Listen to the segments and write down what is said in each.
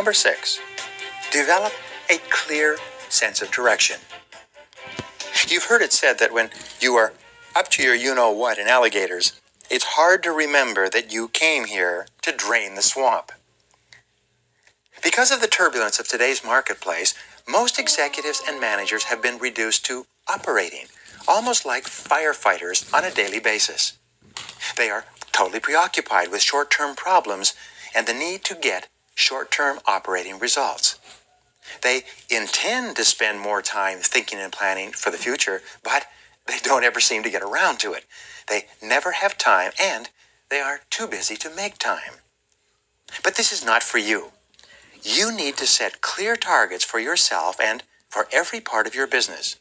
Number 6, develop a clear sense of direction. You've heard it said that when you are up to your you-know-what in alligators, it's hard to remember that you came here to drain the swamp. Because of the turbulence of today's marketplace, most executives and managers have been reduced to operating, almost like firefighters on a daily basis. They are totally preoccupied with short-term problems and the need to get short-term operating results. They intend to spend more time thinking and planning for the future, but they don't ever seem to get around to it. They never have time, and they are too busy to make time. But this is not for you. You need to set clear targets for yourself and for every part of your business.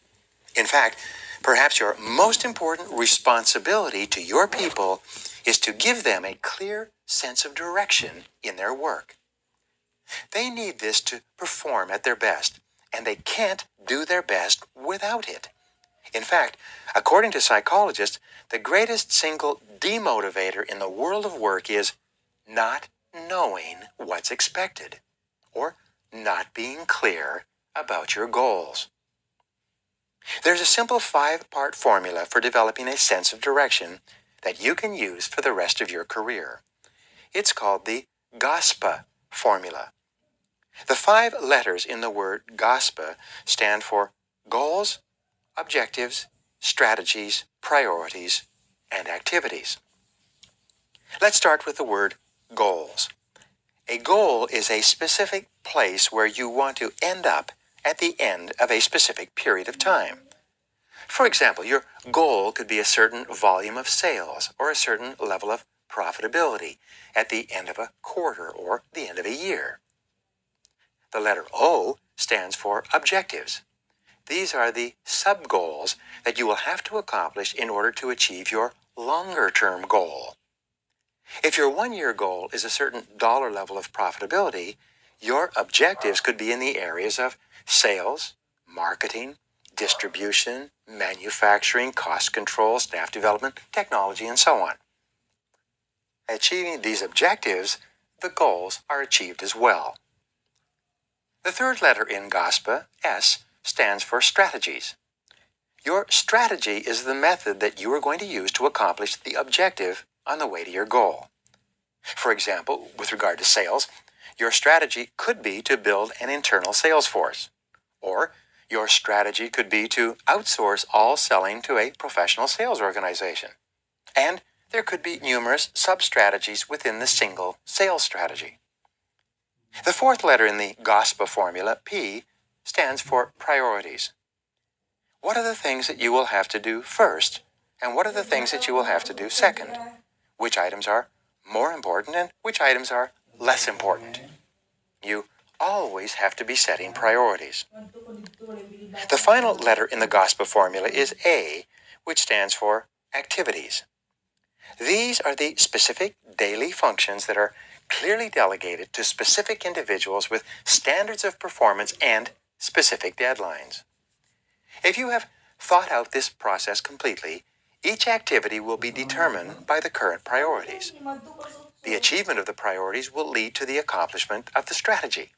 In fact, perhaps your most important responsibility to your people is to give them a clear sense of direction in their work. They need this to perform at their best, and they can't do their best without it. In fact, according to psychologists, the greatest single demotivator in the world of work is not knowing what's expected, or not being clear about your goals. There's a simple 5-part formula for developing a sense of direction that you can use for the rest of your career. It's called the Gospa Formula. The 5 letters in the word Gospa stand for goals, objectives, strategies, priorities, and activities. Let's start with the word goals. A goal is a specific place where you want to end up at the end of a specific period of time. For example, your goal could be a certain volume of sales or a certain level of profitability at the end of a quarter or the end of a year. The letter O stands for objectives. These are the sub-goals that you will have to accomplish in order to achieve your longer-term goal. If your 1-year goal is a certain dollar level of profitability, your objectives could be in the areas of sales, marketing, distribution, manufacturing, cost control, staff development, technology, and so on. Achieving these objectives, the goals are achieved as well. The 3rd letter in Gospa, S, stands for strategies. Your strategy is the method that you are going to use to accomplish the objective on the way to your goal. For example, with regard to sales, your strategy could be to build an internal sales force, or your strategy could be to outsource all selling to a professional sales organization. And there could be numerous sub-strategies within the single sales strategy. The 4th letter in the Gospa formula, P, stands for priorities. What are the things that you will have to do first, and what are the things that you will have to do second? Which items are more important and which items are less important? You always have to be setting priorities. The final letter in the Gospa formula is A, which stands for activities. These are the specific daily functions that are clearly delegated to specific individuals with standards of performance and specific deadlines. If you have thought out this process completely, each activity will be determined by the current priorities. The achievement of the priorities will lead to the accomplishment of the strategy.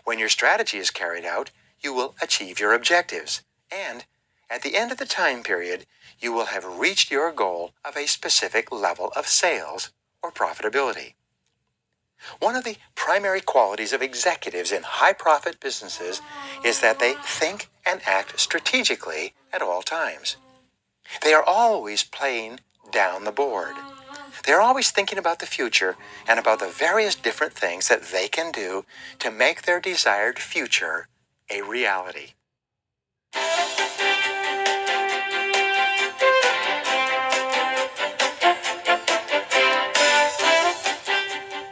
When your strategy is carried out, you will achieve your objectives, and at the end of the time period, you will have reached your goal of a specific level of sales or profitability. One of the primary qualities of executives in high-profit businesses is that they think and act strategically at all times. They are always playing down the board. They are always thinking about the future and about the various different things that they can do to make their desired future a reality.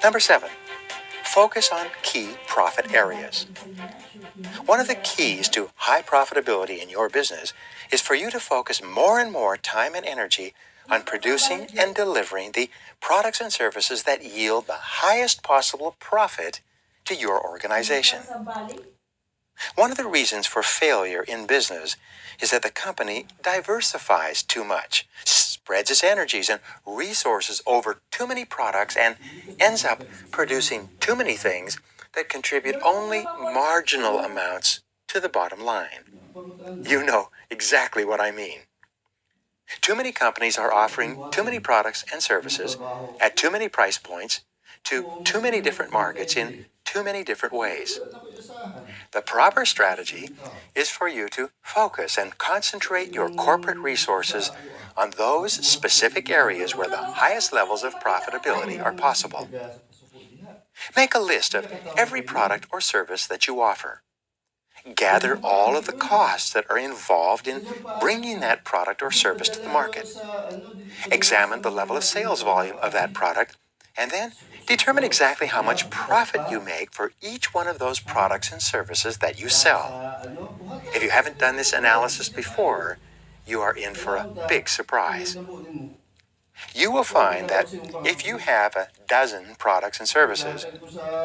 Number 7, focus on key profit areas. One of the keys to high profitability in your business is for you to focus more and more time and energy on producing and delivering the products and services that yield the highest possible profit to your organization. One of the reasons for failure in business is that the company diversifies too much, spreads its energies and resources over too many products, and ends up producing too many things that contribute only marginal amounts to the bottom line. You know exactly what I mean. Too many companies are offering too many products and services at too many price points to too many different markets in too many different ways. The proper strategy is for you to focus and concentrate your corporate resources on those specific areas where the highest levels of profitability are possible. Make a list of every product or service that you offer. Gather all of the costs that are involved in bringing that product or service to the market. Examine the level of sales volume of that product, and then determine exactly how much profit you make for each one of those products and services that you sell. If you haven't done this analysis before, you are in for a big surprise. You will find that if you have a dozen products and services,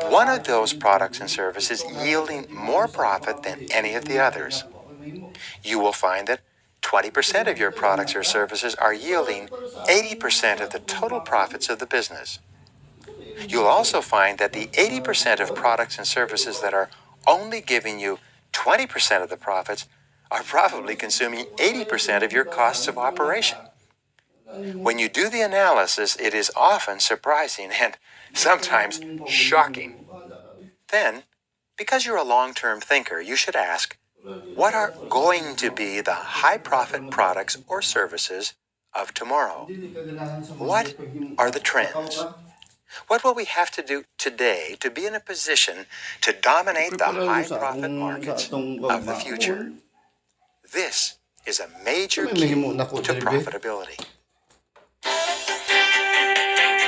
one of those products and services yielding more profit than any of the others. You will find that 20% of your products or services are yielding 80% of the total profits of the business. You'll also find that the 80% of products and services that are only giving you 20% of the profits are probably consuming 80% of your costs of operation. When you do the analysis, it is often surprising and sometimes shocking. Then, because you're a long-term thinker, you should ask, what are going to be the high-profit products or services of tomorrow? What are the trends? What will we have to do today to be in a position to dominate the high-profit markets of the future? This is a major key to profitability.